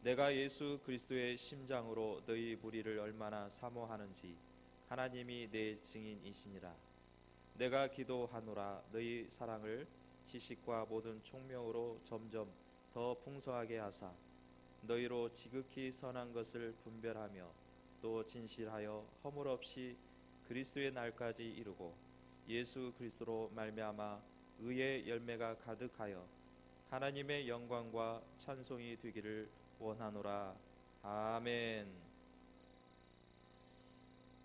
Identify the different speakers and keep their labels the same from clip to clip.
Speaker 1: 내가 예수 그리스도의 심장으로 너희 무리를 얼마나 사모하는지 하나님이 내 증인이시니라. 내가 기도하노라. 너희 사랑을 지식과 모든 총명으로 점점 더 풍성하게 하사 너희로 지극히 선한 것을 분별하며 또 진실하여 허물 없이 그리스도의 날까지 이루고 예수 그리스도로 말미암아 의의 열매가 가득하여 하나님의 영광과 찬송이 되기를 원하노라. 아멘.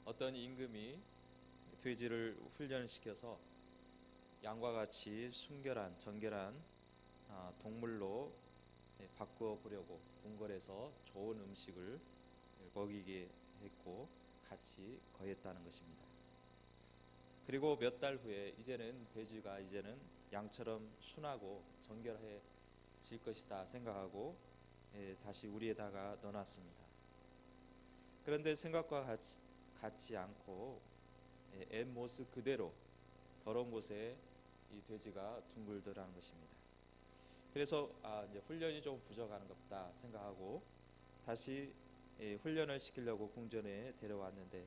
Speaker 1: 어떤 임금이 돼지를 훈련시켜서 양과 같이 순결한 정결한 동물로 바꾸어 보려고 궁궐에서 좋은 음식을 먹이게 했고 같이 거했다는 것입니다. 그리고 몇 달 후에 이제는 돼지가 양처럼 순하고 정결해질 것이다 생각하고 다시 우리에다가 넣어놨습니다. 그런데 생각과 같지 않고 옛 모습 그대로 더러운 곳에 이 돼지가 둥글더라는 것입니다. 그래서 이제 훈련이 좀 부족한 것 같다 생각하고 다시 훈련을 시키려고 궁전에 데려왔는데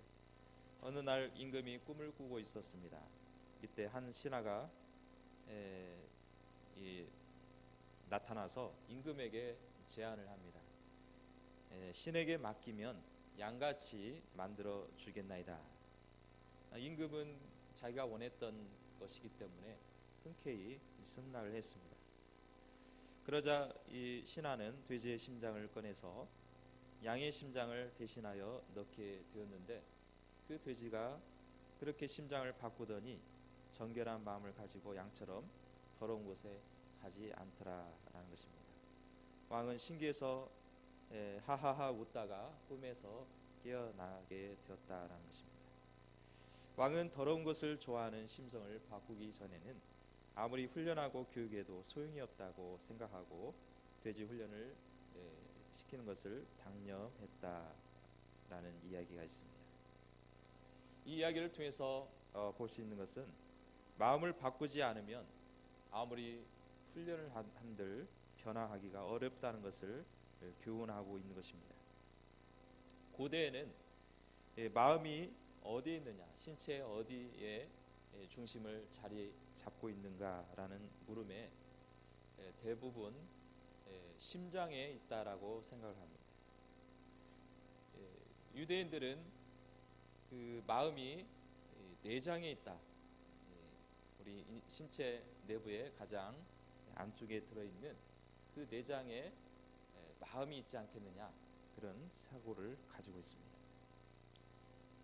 Speaker 1: 어느 날 임금이 꿈을 꾸고 있었습니다. 이때 한 신하가 나타나서 임금에게 제안을 합니다. 신에게 맡기면 양같이 만들어 주겠나이다. 임금은 자기가 원했던 것이기 때문에 흔쾌히 승낙을 했습니다. 그러자 이 신하는 돼지의 심장을 꺼내서 양의 심장을 대신하여 넣게 되었는데 그 돼지가 그렇게 심장을 바꾸더니 정결한 마음을 가지고 양처럼 더러운 곳에 가지 않더라라는 것입니다. 왕은 신기해서 하하하 웃다가 꿈에서 깨어나게 되었다라는 것입니다. 왕은 더러운 것을 좋아하는 심성을 바꾸기 전에는 아무리 훈련하고 교육해도 소용이 없다고 생각하고 돼지 훈련을 시키는 것을 단념했다라는 이야기가 있습니다. 이 이야기를 통해서 볼 수 있는 것은 마음을 바꾸지 않으면 아무리 훈련을 한들 변화하기가 어렵다는 것을 교훈하고 있는 것입니다. 고대에는 마음이 어디에 있느냐, 신체 어디에 중심을 자리 잡고 있는가라는 물음에 대부분 심장에 있다라고 생각을 합니다. 유대인들은 그 마음이 내장에 있다. 우리 신체 내부의 가장 안쪽에 들어있는 그 내장에 마음이 있지 않겠느냐 그런 사고를 가지고 있습니다.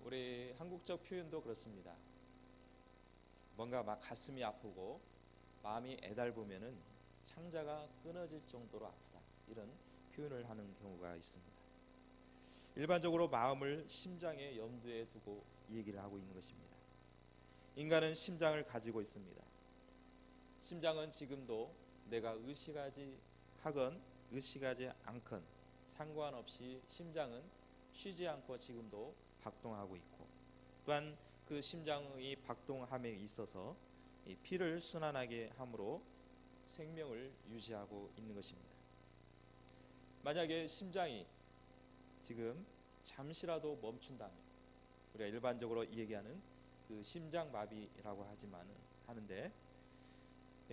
Speaker 1: 우리 한국적 표현도 그렇습니다. 뭔가 막 가슴이 아프고 마음이 애달프면은 창자가 끊어질 정도로 아프다 이런 표현을 하는 경우가 있습니다. 일반적으로 마음을 심장에 염두에 두고 얘기를 하고 있는 것입니다. 인간은 심장을 가지고 있습니다. 심장은 지금도 내가 의식하지 하건 의식하지 않건 상관없이 심장은 쉬지 않고 지금도 박동하고 있고 또한 그 심장의 박동함에 있어서 이 피를 순환하게 함으로 생명을 유지하고 있는 것입니다. 만약에 심장이 지금 잠시라도 멈춘다면 우리가 일반적으로 얘기하는 그 심장마비라고 하는데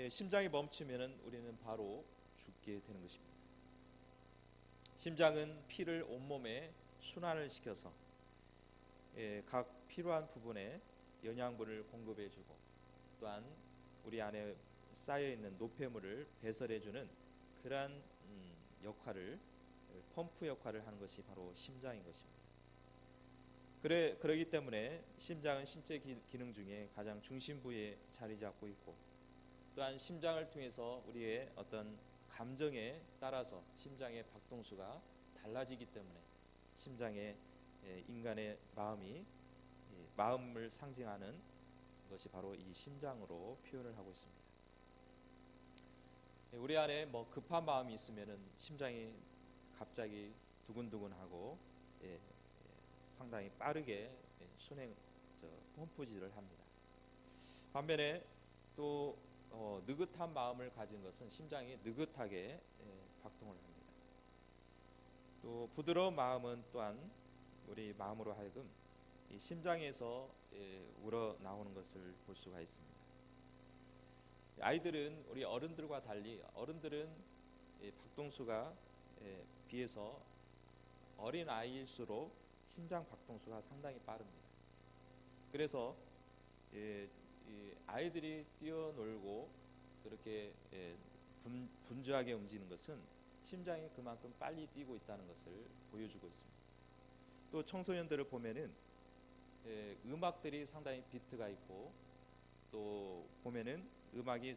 Speaker 1: 심장이 멈추면은 우리는 바로 죽게 되는 것입니다. 심장은 피를 온몸에 순환을 시켜서 각 필요한 부분에 영양분을 공급해주고 또한 우리 안에 쌓여있는 노폐물을 배설해주는 그러한 역할을 펌프 역할을 하는 것이 바로 심장인 것입니다. 그러기 때문에 심장은 신체 기능 중에 가장 중심 부위에 자리 잡고 있고 또한 심장을 통해서 우리의 어떤 감정에 따라서 심장의 박동수가 달라지기 때문에 심장에 인간의 마음을 상징하는 것이 바로 이 심장으로 표현을 하고 있습니다. 우리 안에 뭐 급한 마음이 있으면은 심장이 갑자기 두근두근하고 상당히 빠르게 펌프질을 합니다. 반면에 또 느긋한 마음을 가진 것은 심장이 느긋하게 박동을 합니다. 또 부드러운 마음은 또한 우리 마음으로 하여금 이 심장에서 우러 나오는 것을 볼 수가 있습니다. 아이들은 우리 어른들과 달리 어른들은 박동수가 비해서 어린 아이일수록 심장 박동수가 상당히 빠릅니다. 그래서 이 아이들이 뛰어놀고 그렇게 분주하게 움직이는 것은 심장이 그만큼 빨리 뛰고 있다는 것을 보여주고 있습니다. 또 청소년들을 보면은 음악들이 상당히 비트가 있고 또 보면은 음악이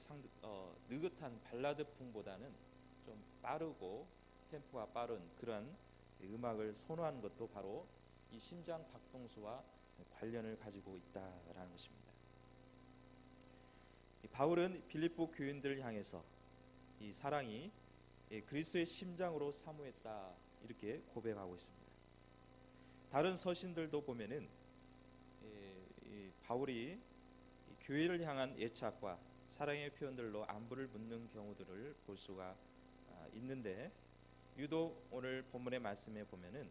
Speaker 1: 느긋한 발라드풍보다는 좀 빠르고 템포가 빠른 그런 음악을 선호하는 것도 바로 이 심장 박동수와 관련을 가지고 있다라는 것입니다. 바울은 빌립보 교인들을 향해서 이 사랑이 그리스도의 심장으로 사모했다 이렇게 고백하고 있습니다. 다른 서신들도 보면은 바울이 교회를 향한 애착과 사랑의 표현들로 안부를 묻는 경우들을 볼 수가 있는데 유독 오늘 본문의 말씀에 보면은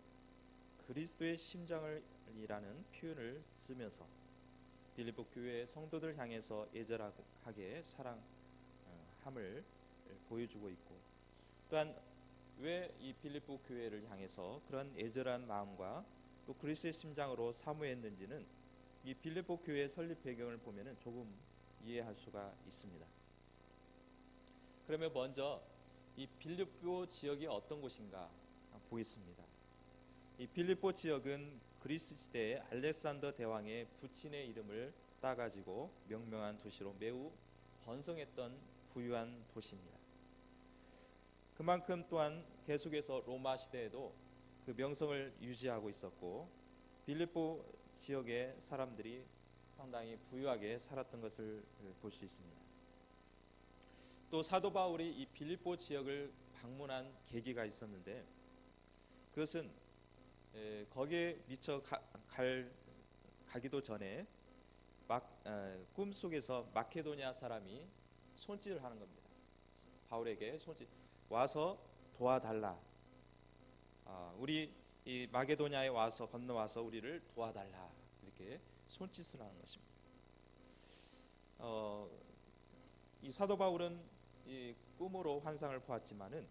Speaker 1: 그리스도의 심장을이라는 표현을 쓰면서 빌립보 교회의 성도들 향해서 애절하게 사랑함을 보여주고 있고 또한 왜 이 빌립보 교회를 향해서 그런 애절한 마음과 또 그리스도의 심장으로 사모했는지는 이 빌립보 교회의 설립 배경을 보면은 조금 이해할 수가 있습니다. 그러면 먼저 이 빌립보 지역이 어떤 곳인가 보겠습니다. 이 빌립보 지역은 그리스 시대의 알렉산더 대왕의 부친의 이름을 따가지고 명명한 도시로 매우 번성했던 부유한 도시입니다. 그만큼 또한 계속해서 로마 시대에도 그 명성을 유지하고 있었고 빌립보 지역의 사람들이 상당히 부유하게 살았던 것을 볼 수 있습니다. 또 사도 바울이 이 빌립보 지역을 방문한 계기가 있었는데 그것은 거기에 미처 가기도 전에 꿈속에서 마케도니아 사람이 손짓을 하는 겁니다. 바울에게 손짓 와서 도와달라. 우리 이 마게도냐에 와서 건너와서 우리를 도와달라 이렇게 손짓을 하는 것입니다. 이 사도 바울은 이 꿈으로 환상을 보았지만은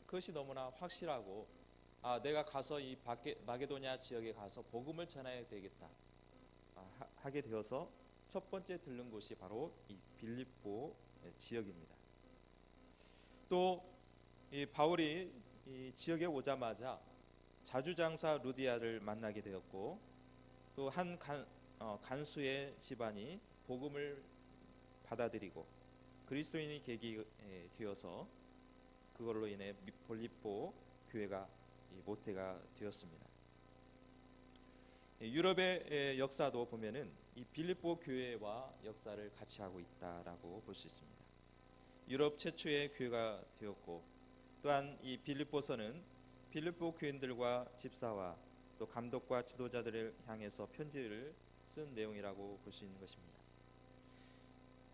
Speaker 1: 그것이 너무나 확실하고 내가 가서 이 마게도냐 지역에 가서 복음을 전해야 되겠다 하게 되어서 첫 번째 들른 곳이 바로 이 빌립보 지역입니다. 또 이 바울이 이 지역에 오자마자 자주장사 루디아를 만나게 되었고 또 한 간수의 집안이 복음을 받아들이고 그리스도인이 되어서 그걸로 인해 빌립보 교회가 모태가 되었습니다. 유럽의 역사도 보면은 이 빌립보 교회와 역사를 같이 하고 있다라고 볼 수 있습니다. 유럽 최초의 교회가 되었고 또한 이 빌립보서는 빌립보 교인들과 집사와 또 감독과 지도자들을 향해서 편지를 쓴 내용이라고 볼 수 있는 것입니다.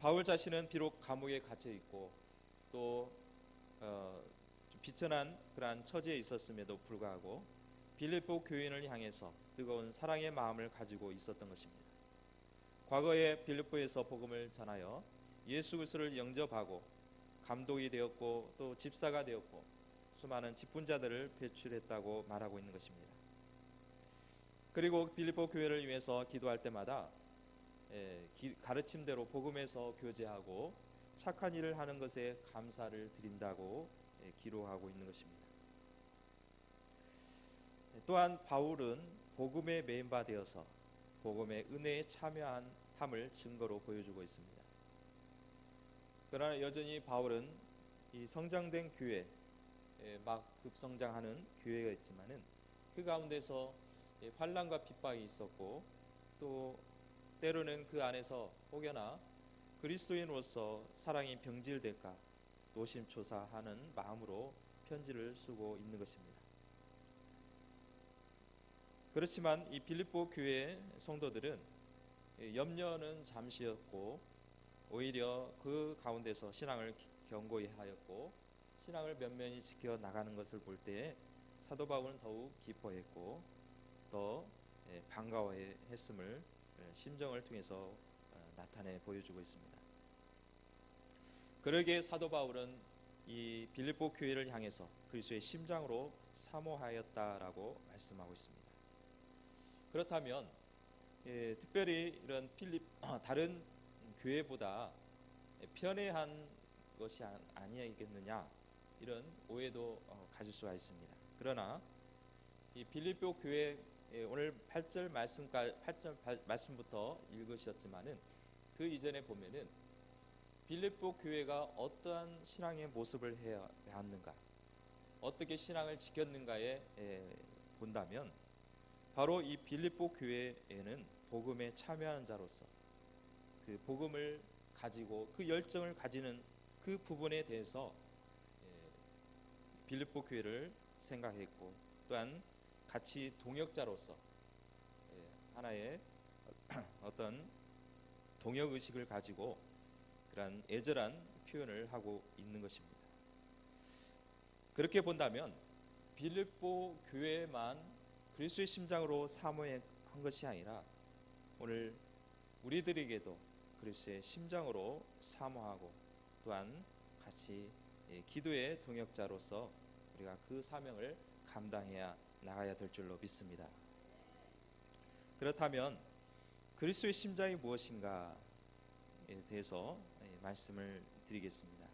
Speaker 1: 바울 자신은 비록 감옥에 갇혀 있고 또 비천한 그러한 처지에 있었음에도 불구하고 빌립보 교인을 향해서 뜨거운 사랑의 마음을 가지고 있었던 것입니다. 과거에 빌립보에서 복음을 전하여 예수 그리스도를 영접하고 감독이 되었고 또 집사가 되었고 수많은 직분자들을 배출했다고 말하고 있는 것입니다. 그리고 빌립보 교회를 위해서 기도할 때마다 가르침대로 복음에서 교제하고 착한 일을 하는 것에 감사를 드린다고 기록하고 있는 것입니다. 또한 바울은 복음에 매인바 되어서 복음의 은혜에 참여함을 증거로 보여주고 있습니다. 그러나 여전히 바울은 이 성장된 교회, 막 급성장하는 교회가 있지만은 그 가운데서 환난과 핍박이 있었고 또 때로는 그 안에서 혹여나 그리스도인으로서 사랑이 병질될까 노심초사하는 마음으로 편지를 쓰고 있는 것입니다. 그렇지만 이 빌립보 교회 성도들은 염려는 잠시였고 오히려 그 가운데서 신앙을 견고히 하였고 신앙을 면면히 지켜 나가는 것을 볼 때 사도 바울은 더욱 기뻐했고 더 반가워했음을 심정을 통해서 나타내 보여주고 있습니다. 그러기에 사도 바울은 이 빌립보 교회를 향해서 그리스도의 심장으로 사모하였다라고 말씀하고 있습니다. 그렇다면 특별히 이런 다른 교회보다 편애한 것이 아니겠느냐 이런 오해도 가질 수가 있습니다. 그러나 이 빌립보 교회 오늘 8절 말씀부터 읽으셨지만은 그 이전에 보면은 빌립보 교회가 어떠한 신앙의 모습을 해야 왔는가, 어떻게 신앙을 지켰는가에 본다면 바로 이 빌립보 교회에는 복음에 참여하는 자로서 그 복음을 가지고 그 열정을 가지는 그 부분에 대해서 빌립보 교회를 생각했고 또한 같이 동역자로서 하나의 어떤 동역의식을 가지고 그러한 애절한 표현을 하고 있는 것입니다. 그렇게 본다면 빌립보 교회만 그리스도의 심장으로 사모한 것이 아니라 오늘 우리들에게도 그리스도의 심장으로 사모하고 또한 같이 기도의 동역자로서 우리가 그 사명을 감당해야 나가야 될 줄로 믿습니다. 그렇다면 그리스도의 심장이 무엇인가에 대해서 말씀을 드리겠습니다.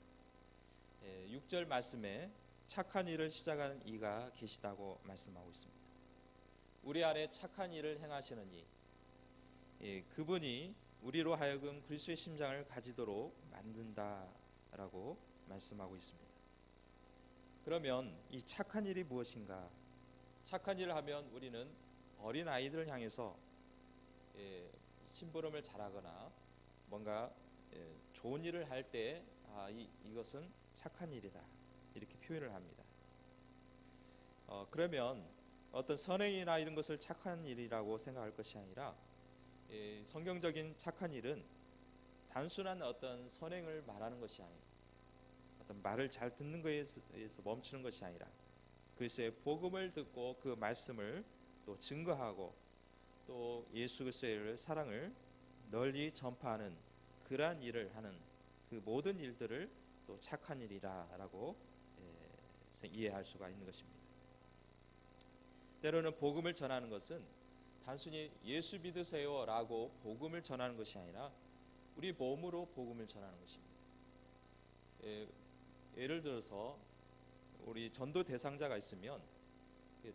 Speaker 1: 6절 말씀에 착한 일을 시작하는 이가 계시다고 말씀하고 있습니다. 우리 안에 착한 일을 행하시는 이, 그분이 우리로 하여금 그리스도의 심장을 가지도록 만든다라고 말씀하고 있습니다. 그러면 이 착한 일이 무엇인가? 착한 일을 하면 우리는 어린 아이들을 향해서 심부름을 잘하거나 뭔가 좋은 일을 할 때 이것은 착한 일이다 이렇게 표현을 합니다. 그러면 어떤 선행이나 이런 것을 착한 일이라고 생각할 것이 아니라 성경적인 착한 일은 단순한 어떤 선행을 말하는 것이 아니라 어떤 말을 잘 듣는 것에서 멈추는 것이 아니라 그리스도의 복음을 듣고 그 말씀을 또 증거하고 또 예수 그리스도의 사랑을 널리 전파하는 그러한 일을 하는 그 모든 일들을 또 착한 일이라고 이해할 수가 있는 것입니다. 때로는 복음을 전하는 것은 단순히 예수 믿으세요라고 복음을 전하는 것이 아니라 우리 몸으로 복음을 전하는 것입니다. 예를 들어서 우리 전도 대상자가 있으면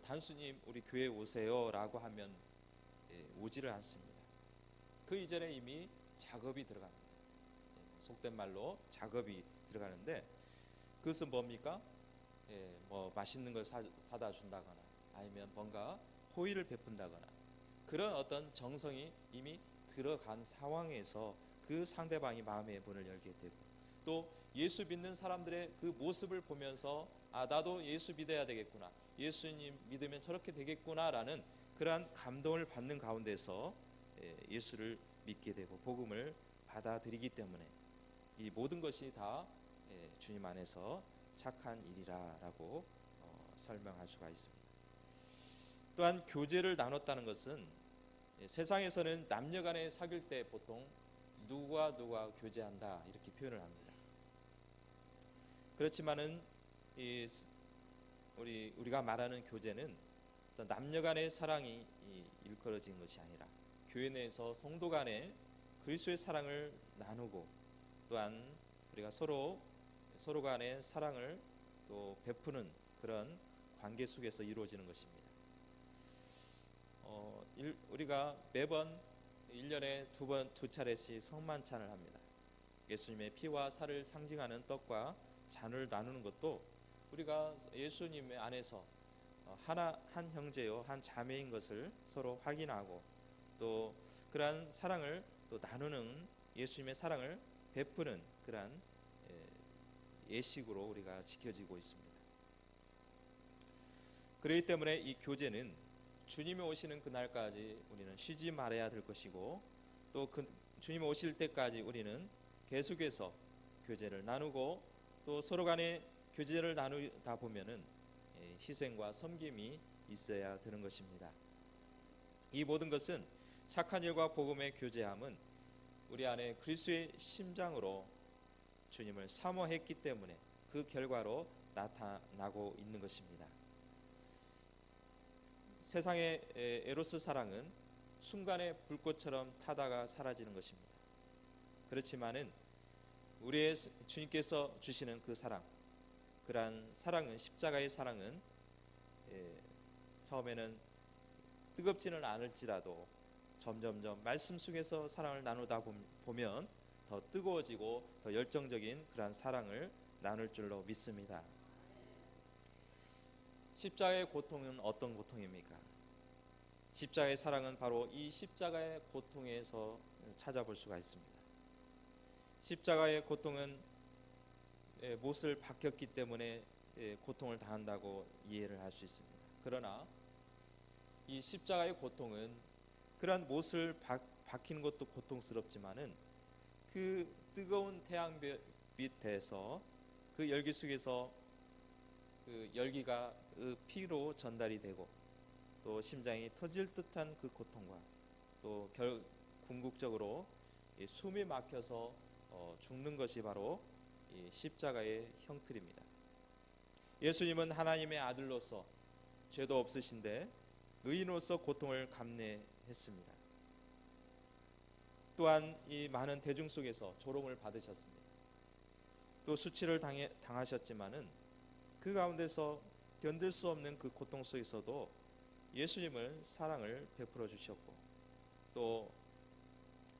Speaker 1: 단순히 우리 교회 오세요라고 하면 오지를 않습니다. 그 이전에 이미 작업이 들어갑니다. 속된 말로 작업이 들어가는데 그것은 뭡니까? 뭐 맛있는 걸 사다 준다거나 아니면 뭔가 호의를 베푼다거나 그런 어떤 정성이 이미 들어간 상황에서 그 상대방이 마음의 문을 열게 되고 또 예수 믿는 사람들의 그 모습을 보면서 나도 예수 믿어야 되겠구나, 예수님 믿으면 저렇게 되겠구나라는 그러한 감동을 받는 가운데서 예수를 믿게 되고 복음을 받아들이기 때문에 이 모든 것이 다 주님 안에서 착한 일이라고 설명할 수가 있습니다. 또한 교제를 나눴다는 것은 세상에서는 남녀간에 사귈 때 보통 누가 교제한다 이렇게 표현을 합니다. 그렇지만은 우리가 말하는 교제는 어떤 남녀간의 사랑이 일컬어진 것이 아니라 교회 내에서 성도 간에 그리스도의 사랑을 나누고 또한 우리가 서로 간의 사랑을 또 베푸는 그런 관계 속에서 이루어지는 것입니다. 우리가 매번 1년에 두 차례씩 성만찬을 합니다. 예수님의 피와 살을 상징하는 떡과 잔을 나누는 것도 우리가 예수님의 안에서 한 형제요 한 자매인 것을 서로 확인하고 또 그러한 사랑을 또 나누는 예수님의 사랑을 베푸는 그러한 예식으로 우리가 지켜지고 있습니다. 그렇기 때문에 이 교제는 주님이 오시는 그날까지 우리는 쉬지 말아야 될 것이고 또 주님이 오실 때까지 우리는 계속해서 교제를 나누고 또 서로 간에 교제를 나누다 보면은 희생과 섬김이 있어야 되는 것입니다. 이 모든 것은 착한 일과 복음의 교제함은 우리 안에 그리스도의 심장으로 주님을 사모했기 때문에 그 결과로 나타나고 있는 것입니다. 세상의 에로스 사랑은 순간의 불꽃처럼 타다가 사라지는 것입니다. 그렇지만은 우리의 주님께서 주시는 그 사랑, 그러한 사랑은, 십자가의 사랑은 처음에는 뜨겁지는 않을지라도 점점점 말씀 속에서 사랑을 나누다 보면 더 뜨거워지고 더 열정적인 그러한 사랑을 나눌 줄로 믿습니다. 십자가의 고통은 어떤 고통입니까? 십자가의 사랑은 바로 이 십자가의 고통에서 찾아볼 수가 있습니다. 십자가의 고통은 못을 박혔기 때문에 고통을 당한다고 이해를 할 수 있습니다. 그러나 이 십자가의 고통은 그러한 못을 박히는 것도 고통스럽지만은 그 뜨거운 태양빛에서 그 열기 속에서 그 열기가 그 피로 전달이 되고 또 심장이 터질 듯한 그 고통과 또 궁극적으로 숨이 막혀서 죽는 것이 바로 이 십자가의 형틀입니다. 예수님은 하나님의 아들로서 죄도 없으신데 의인으로서 고통을 감내했습니다. 또한 이 많은 대중 속에서 조롱을 받으셨습니다. 또 수치를 당하셨지만은 그 가운데서 견딜 수 없는 그 고통 속에서도 예수님을 사랑을 베풀어 주셨고 또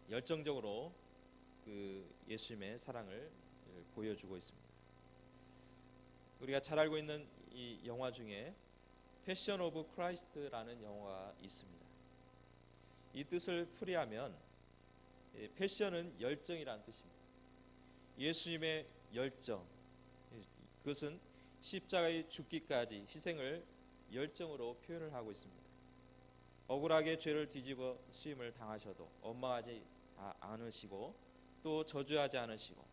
Speaker 1: 열정적으로 그 예수님의 사랑을 보여주고 있습니다. 우리가 잘 알고 있는 이 영화 중에 패션 오브 크라이스트라는 영화가 있습니다. 이 뜻을 풀이하면 패션은 열정이라는 뜻입니다. 예수님의 열정, 그것은 십자가의 죽기까지 희생을 열정으로 표현을 하고 있습니다. 억울하게 죄를 뒤집어 수임을 당하셔도 원망하지 않으시고 또 저주하지 않으시고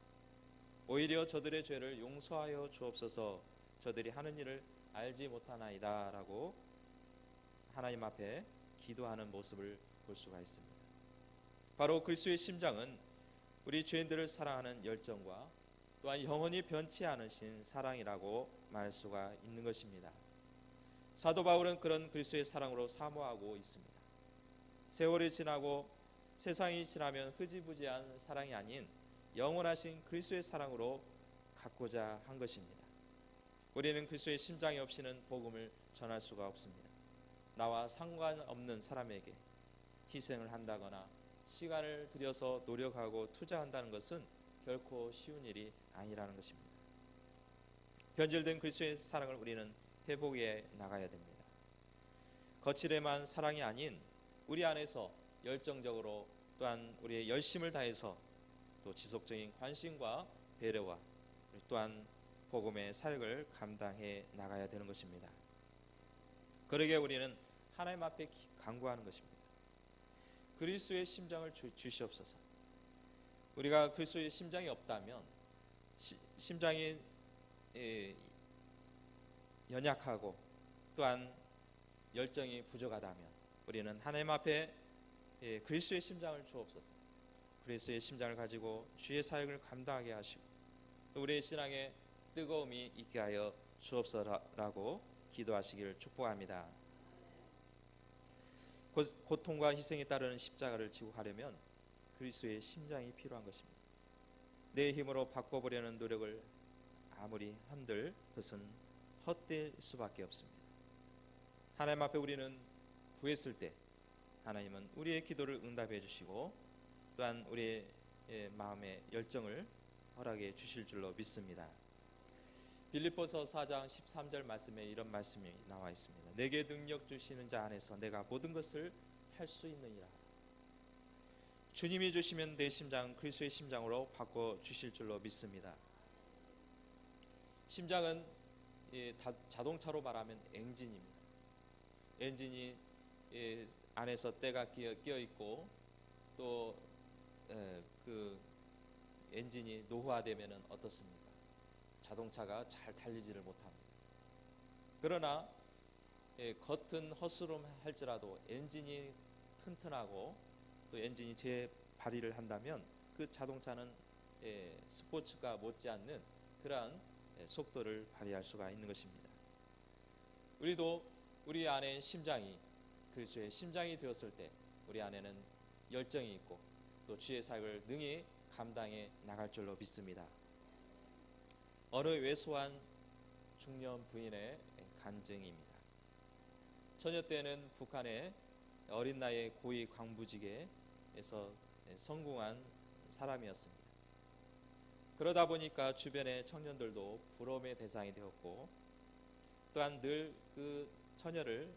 Speaker 1: 오히려 저들의 죄를 용서하여 주옵소서, 저들이 하는 일을 알지 못하나이다 라고 하나님 앞에 기도하는 모습을 볼 수가 있습니다. 바로 그리스도의 심장은 우리 죄인들을 사랑하는 열정과 또한 영원히 변치 않으신 사랑이라고 말할 수가 있는 것입니다. 사도 바울은 그런 그리스도의 사랑으로 사모하고 있습니다. 세월이 지나고 세상이 지나면 흐지부지한 사랑이 아닌 영원하신 그리스도의 사랑으로 갖고자 한 것입니다. 우리는 그리스도의 심장이 없이는 복음을 전할 수가 없습니다. 나와 상관없는 사람에게 희생을 한다거나 시간을 들여서 노력하고 투자한다는 것은 결코 쉬운 일이 아니라는 것입니다. 변질된 그리스도의 사랑을 우리는 회복해 나가야 됩니다. 거칠에만 사랑이 아닌 우리 안에서 열정적으로 또한 우리의 열심을 다해서 또 지속적인 관심과 배려와 또한 복음의 사역을 감당해 나가야 되는 것입니다. 그러기에 우리는 하나님 앞에 간구하는 것입니다. 그리스도의 심장을 주시옵소서. 우리가 그리스도의 심장이 없다면 심장이 연약하고 또한 열정이 부족하다면 우리는 하나님 앞에 그리스도의 심장을 주옵소서. 그리스도의 심장을 가지고 주의 사역을 감당하게 하시고 또 우리의 신앙에 뜨거움이 있게 하여 주옵소서라고 기도하시기를 축복합니다. 고통과 희생에 따르는 십자가를 지고 가려면 그리스도의 심장이 필요한 것입니다. 내 힘으로 바꿔보려는 노력을 아무리 한들 그것은 헛될 수밖에 없습니다. 하나님 앞에 우리는 구했을 때 하나님은 우리의 기도를 응답해 주시고 또한 우리의 마음의 열정을 허락해 주실 줄로 믿습니다. 빌립보서 4장 13절 말씀에 이런 말씀이 나와 있습니다. 내게 능력 주시는 자 안에서 내가 모든 것을 할 수 있느니라. 주님이 주시면 내 심장 그리스도의 심장으로 바꿔 주실 줄로 믿습니다. 심장은 자동차로 말하면 엔진입니다. 엔진이 안에서 때가 끼어 있고 또 그 엔진이 노후화되면 어떻습니까? 자동차가 잘 달리지를 못합니다. 그러나 겉은 헛수름할지라도 엔진이 튼튼하고 또 엔진이 재발휘를 한다면 그 자동차는 스포츠카 못지않는 그러한 속도를 발휘할 수가 있는 것입니다. 우리도 우리 안에 심장이 그리스도의 심장이 되었을 때 우리 안에는 열정이 있고 또 주의 사역을 능히 감당해 나갈 줄로 믿습니다. 어느 왜소한 중년 부인의 간증입니다. 처녀 때는 북한의 어린 나이에 고위 광부직에서 성공한 사람이었습니다. 그러다 보니까 주변의 청년들도 부러움의 대상이 되었고 또한 늘 그 처녀를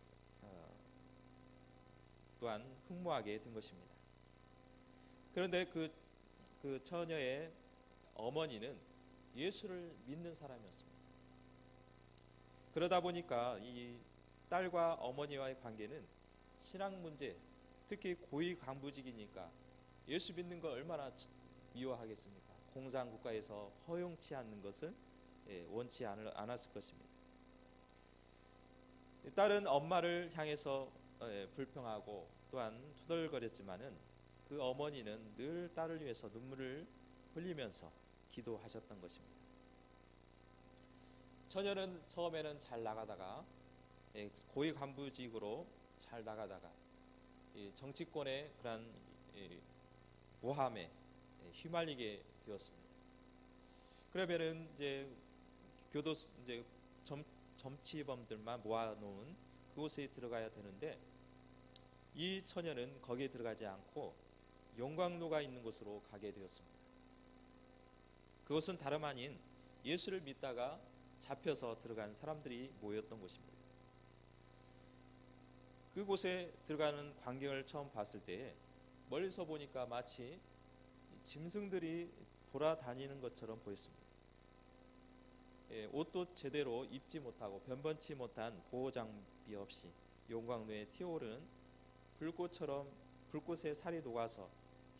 Speaker 1: 또한 흠모하게 된 것입니다. 그런데 그 처녀의 어머니는 예수를 믿는 사람이었습니다. 그러다 보니까 이 딸과 어머니와의 관계는 신앙 문제, 특히 고위 간부직이니까 예수 믿는 걸 얼마나 미워하겠습니까? 공산국가에서 허용치 않는 것을 원치 않았을 것입니다. 딸은 엄마를 향해서 불평하고 또한 투덜거렸지만은 그 어머니는 늘 딸을 위해서 눈물을 흘리면서 기도하셨던 것입니다. 처녀는 처음에는 잘 나가다가 고위 간부직으로 잘 나가다가 정치권의 그런 모함에 휘말리게 되었습니다. 그러면은 이제 점치범들만 모아놓은 그곳에 들어가야 되는데 이 처녀는 거기에 들어가지 않고 용광로가 있는 곳으로 가게 되었습니다. 그것은 다름 아닌 예수를 믿다가 잡혀서 들어간 사람들이 모였던 곳입니다. 그곳에 들어가는 광경을 처음 봤을 때 멀리서 보니까 마치 짐승들이 돌아다니는 것처럼 보였습니다. 옷도 제대로 입지 못하고 변변치 못한 보호 장비 없이 용광로에 튀어오르는 불꽃에 살이 녹아서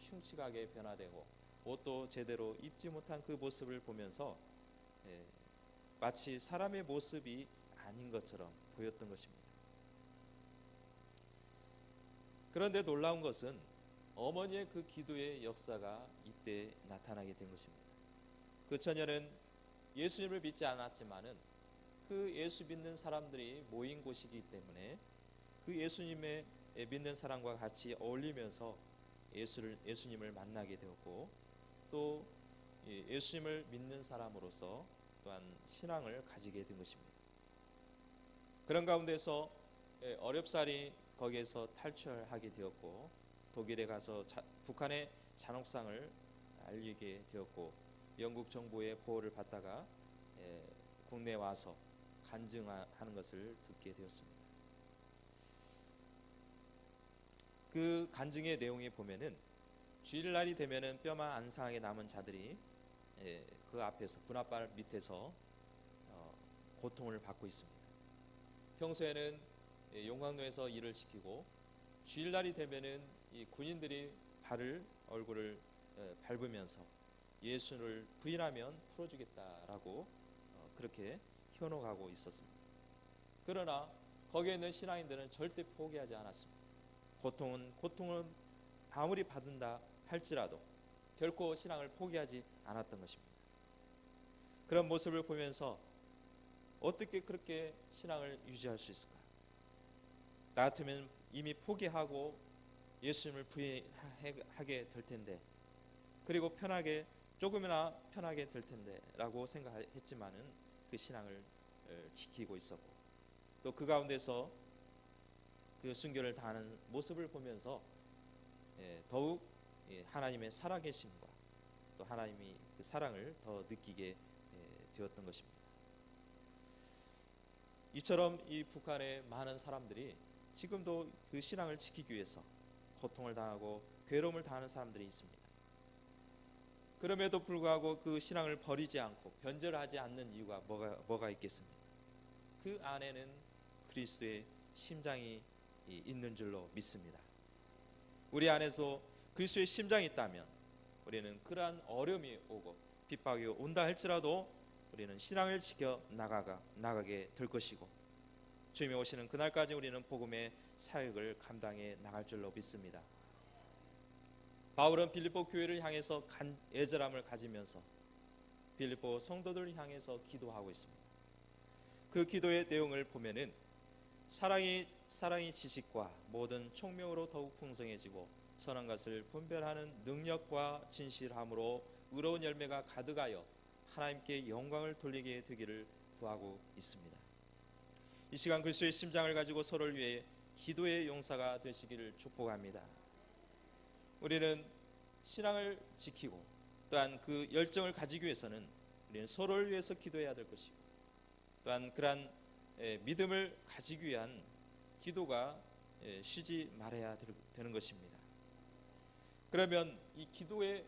Speaker 1: 흉측하게 변화되고 옷도 제대로 입지 못한 그 모습을 보면서 마치 사람의 모습이 아닌 것처럼 보였던 것입니다. 그런데 놀라운 것은 어머니의 그 기도의 역사가 이때 나타나게 된 것입니다. 그 처녀는 예수님을 믿지 않았지만은 그 예수 믿는 사람들이 모인 곳이기 때문에 그 예수님의 믿는 사람과 같이 어울리면서 예수님을 만나게 되었고 또 예수님을 믿는 사람으로서 또한 신앙을 가지게 된 것입니다. 그런 가운데서 어렵사리 거기에서 탈출하게 되었고 독일에 가서 북한의 잔혹상을 알리게 되었고 영국 정부의 보호를 받다가 국내에 와서 간증하는 것을 듣게 되었습니다. 그 간증의 내용에 보면은 주일날이 되면은 뼈만 안 상하게 남은 자들이 그 앞에서 분합발 밑에서 고통을 받고 있습니다. 평소에는 용광로에서 일을 시키고 주일날이 되면은 이 군인들이 얼굴을 밟으면서 예수를 부인하면 풀어주겠다라고 그렇게 현혹하고 있었습니다. 그러나 거기에 있는 신앙인들은 절대 포기하지 않았습니다. 고통은 아무리 받는다 할지라도 결코 신앙을 포기하지 않았던 것입니다. 그런 모습을 보면서 어떻게 그렇게 신앙을 유지할 수 있을까? 나 같으면 이미 포기하고 예수님을 부인하게 될 텐데 그리고 조금이나 편하게 될 텐데 라고 생각했지만은 그 신앙을 지키고 있었고 또 그 가운데서 그 순교를 다하는 모습을 보면서 더욱 하나님의 살아계심과 또 하나님이 그 사랑을 더 느끼게 되었던 것입니다. 이처럼 이 북한의 많은 사람들이 지금도 그 신앙을 지키기 위해서 고통을 당하고 괴로움을 당하는 사람들이 있습니다. 그럼에도 불구하고 그 신앙을 버리지 않고 변절하지 않는 이유가 뭐가 있겠습니까? 그 안에는 그리스도의 심장이 있는 줄로 믿습니다. 우리 안에서 그리스도의 심장이 있다면 우리는 그러한 어려움이 오고 핍박이 온다 할지라도 우리는 신앙을 지켜 나가게 될 것이고 주님이 오시는 그날까지 우리는 복음의 사역을 감당해 나갈 줄로 믿습니다. 바울은 빌립보 교회를 향해서 애절함을 가지면서 빌립보 성도들을 향해서 기도하고 있습니다. 그 기도의 내용을 보면은 사랑이 지식과 모든 총명으로 더욱 풍성해지고 선한 것을 분별하는 능력과 진실함으로 의로운 열매가 가득하여 하나님께 영광을 돌리게 되기를 구하고 있습니다. 이 시간 그리스도의 심장을 가지고 서로를 위해 기도의 용사가 되시기를 축복합니다. 우리는 신앙을 지키고 또한 그 열정을 가지기 위해서는 우리는 서로를 위해서 기도해야 될 것이고 또한 그러한 믿음을 가지기 위한 기도가 쉬지 말아야 되는 것입니다. 그러면 이 기도에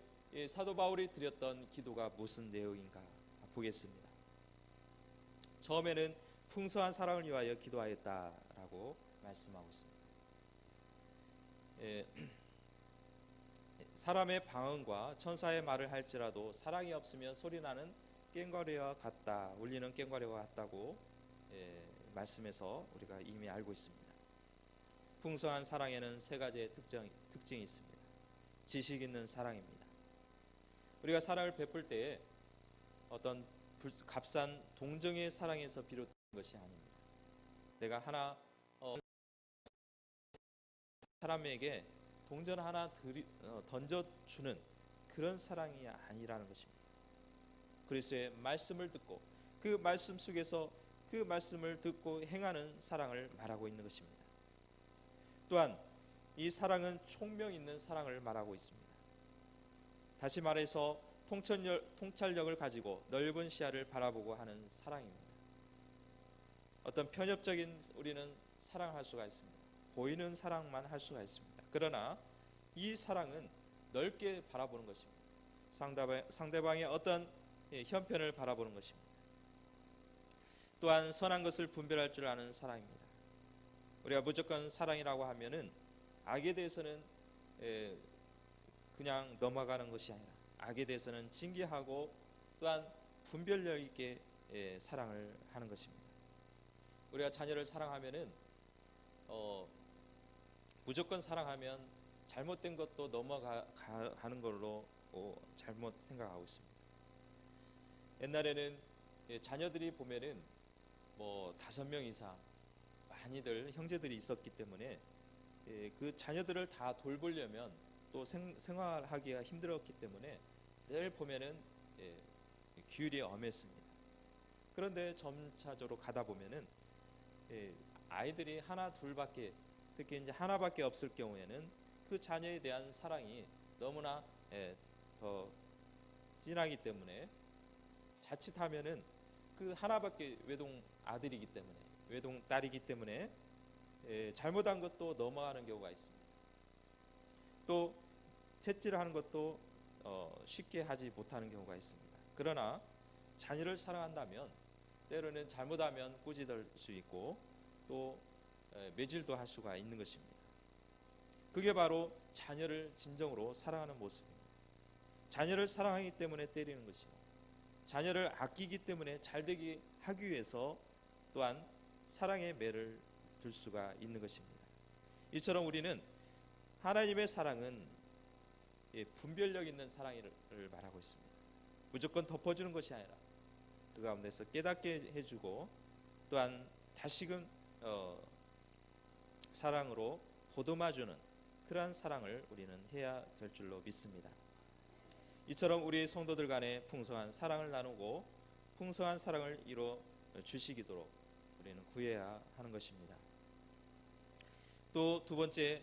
Speaker 1: 사도 바울이 드렸던 기도가 무슨 내용인가 보겠습니다. 처음에는 풍성한 사랑을 위하여 기도하였다라고 말씀하고 있습니다. 사람의 방언과 천사의 말을 할지라도 사랑이 없으면 소리나는 꽹과리와 같다, 울리는 꽹과리와 같다고 말씀에서 우리가 이미 알고 있습니다. 풍성한 사랑에는 세 가지의 특징이 있습니다. 지식 있는 사랑입니다. 우리가 사랑을 베풀 때에 어떤 값싼 동정의 사랑에서 비롯된 것이 아닙니다. 내가 하나 사람에게 동전 하나 던져주는 그런 사랑이 아니라는 것입니다. 그리스도의 말씀을 듣고 그 말씀 속에서 그 말씀을 듣고 행하는 사랑을 말하고 있는 것입니다. 또한 이 사랑은 총명 있는 사랑을 말하고 있습니다. 다시 말해서 통찰력을 가지고 넓은 시야를 바라보고 하는 사랑입니다. 어떤 편협적인 우리는 사랑할 수가 있습니다. 보이는 사랑만 할 수가 있습니다. 그러나 이 사랑은 넓게 바라보는 것입니다. 상대방의 어떤 형편을 바라보는 것입니다. 또한 선한 것을 분별할 줄 아는 사랑입니다. 우리가 무조건 사랑이라고 하면은 악에 대해서는 그냥 넘어가는 것이 아니라 악에 대해서는 징계하고 또한 분별력 있게 사랑을 하는 것입니다. 우리가 자녀를 사랑하면은 무조건 사랑하면 잘못된 것도 넘어가는 걸로 잘못 생각하고 있습니다. 옛날에는 자녀들이 보면은 뭐 5명 이상 많이들 형제들이 있었기 때문에 그 자녀들을 다 돌보려면 또 생활하기가 힘들었기 때문에 늘 보면은 규율이 엄했습니다. 그런데 점차적으로 가다 보면은 아이들이 하나 둘밖에, 특히 이제 하나밖에 없을 경우에는 그 자녀에 대한 사랑이 너무나 더 진하기 때문에 자칫하면은 그 하나밖에 외동 아들이기 때문에 외동 딸이기 때문에 잘못한 것도 넘어가는 경우가 있습니다. 또 셋째를 하는 것도 쉽게 하지 못하는 경우가 있습니다. 그러나 자녀를 사랑한다면 때로는 잘못하면 꾸짖을 수 있고 또 매질도 할 수가 있는 것입니다. 그게 바로 자녀를 진정으로 사랑하는 모습입니다. 자녀를 사랑하기 때문에 때리는 것이고 자녀를 아끼기 때문에 잘되게 하기 위해서 또한 사랑의 매를 둘 수가 있는 것입니다. 이처럼 우리는 하나님의 사랑은 분별력 있는 사랑을 말하고 있습니다. 무조건 덮어주는 것이 아니라 그 가운데서 깨닫게 해주고 또한 다시금 사랑으로 보듬어주는 그러한 사랑을 우리는 해야 될 줄로 믿습니다. 이처럼 우리 성도들 간에 풍성한 사랑을 나누고 풍성한 사랑을 이루어 주시기도록 우리는 구해야 하는 것입니다. 또 두 번째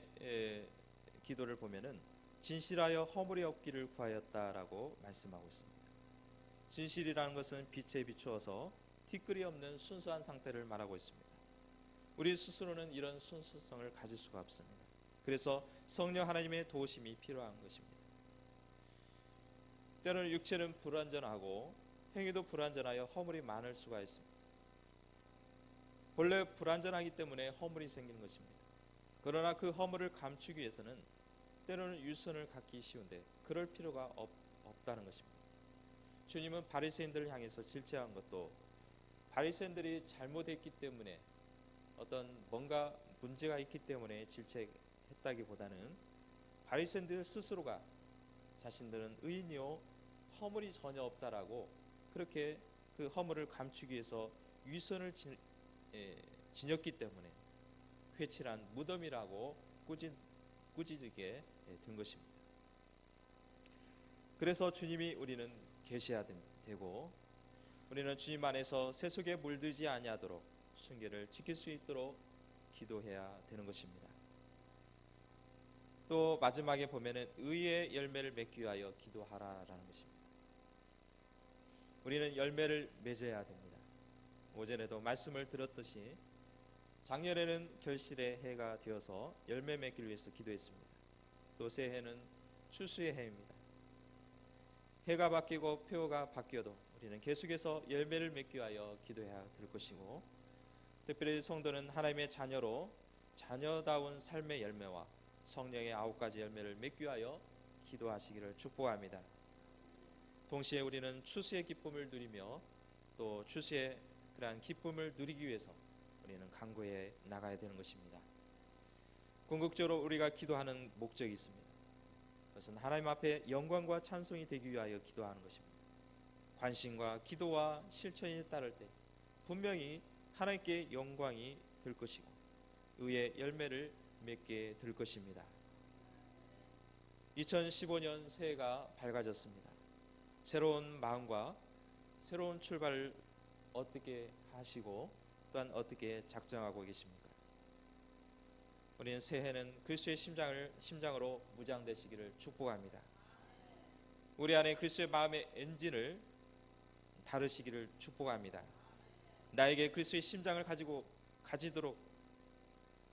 Speaker 1: 기도를 보면은 진실하여 허물이 없기를 구하였다라고 말씀하고 있습니다. 진실이라는 것은 빛에 비추어서 티끌이 없는 순수한 상태를 말하고 있습니다. 우리 스스로는 이런 순수성을 가질 수가 없습니다. 그래서 성령 하나님의 도우심이 필요한 것입니다. 때로는 육체는 불완전하고 행위도 불완전하여 허물이 많을 수가 있습니다. 본래 불완전하기 때문에 허물이 생기는 것입니다. 그러나 그 허물을 감추기 위해서는 때로는 유선을 갖기 쉬운데 그럴 필요가 없다는 것입니다. 주님은 바리새인들을 향해서 질책한 것도 바리새인들이 잘못했기 때문에 어떤 뭔가 문제가 있기 때문에 질책했다기보다는 바리새인들 스스로가 자신들은 의인이요 허물이 전혀 없다라고 그렇게 그 허물을 감추기 위해서 위선을 지녔기 때문에 회칠한 무덤이라고 꾸짖게 된 것입니다. 그래서 주님이 우리는 계셔야 되고 우리는 주님 안에서 세속에 물들지 아니하도록 순결을 지킬 수 있도록 기도해야 되는 것입니다. 또 마지막에 보면은 의의 열매를 맺기 위하여 기도하라라는 것입니다. 우리는 열매를 맺어야 됩니다. 오전에도 말씀을 들었듯이 작년에는 결실의 해가 되어서 열매 맺기를 위해서 기도했습니다. 또 새해는 추수의 해입니다. 해가 바뀌고 표가 바뀌어도 우리는 계속해서 열매를 맺기 위하여 기도해야 될 것이고, 특별히 성도는 하나님의 자녀로 자녀다운 삶의 열매와 성령의 9가지 열매를 맺기 위하여 기도하시기를 축복합니다. 동시에 우리는 추수의 기쁨을 누리며 또 추수의 그러한 기쁨을 누리기 위해서 우리는 간구해 나가야 되는 것입니다. 궁극적으로 우리가 기도하는 목적이 있습니다. 그것은 하나님 앞에 영광과 찬송이 되기 위하여 기도하는 것입니다. 관심과 기도와 실천이 따를 때 분명히 하나님께 영광이 될 것이고 의의 열매를 맺게 될 것입니다. 2015년 새해가 밝아졌습니다. 새로운 마음과 새로운 출발을 어떻게 하시고 또한 어떻게 작정하고 계십니까? 우리는 새해는 그리스도의 심장으로 무장되시기를 축복합니다. 우리 안에 그리스도의 마음의 엔진을 다루시기를 축복합니다. 나에게 그리스도의 심장을 가지도록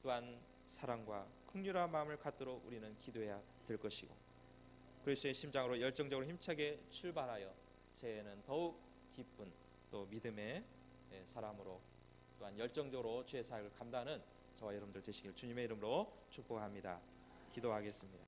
Speaker 1: 또한 사랑과 긍휼한 마음을 갖도록 우리는 기도해야 될 것이고, 그리스도의 심장으로 열정적으로 힘차게 출발하여 새해에는 더욱 기쁜 또 믿음의 사람으로 또한 열정적으로 주의 사역을 감당하는 저와 여러분들 되시길 주님의 이름으로 축복합니다. 기도하겠습니다.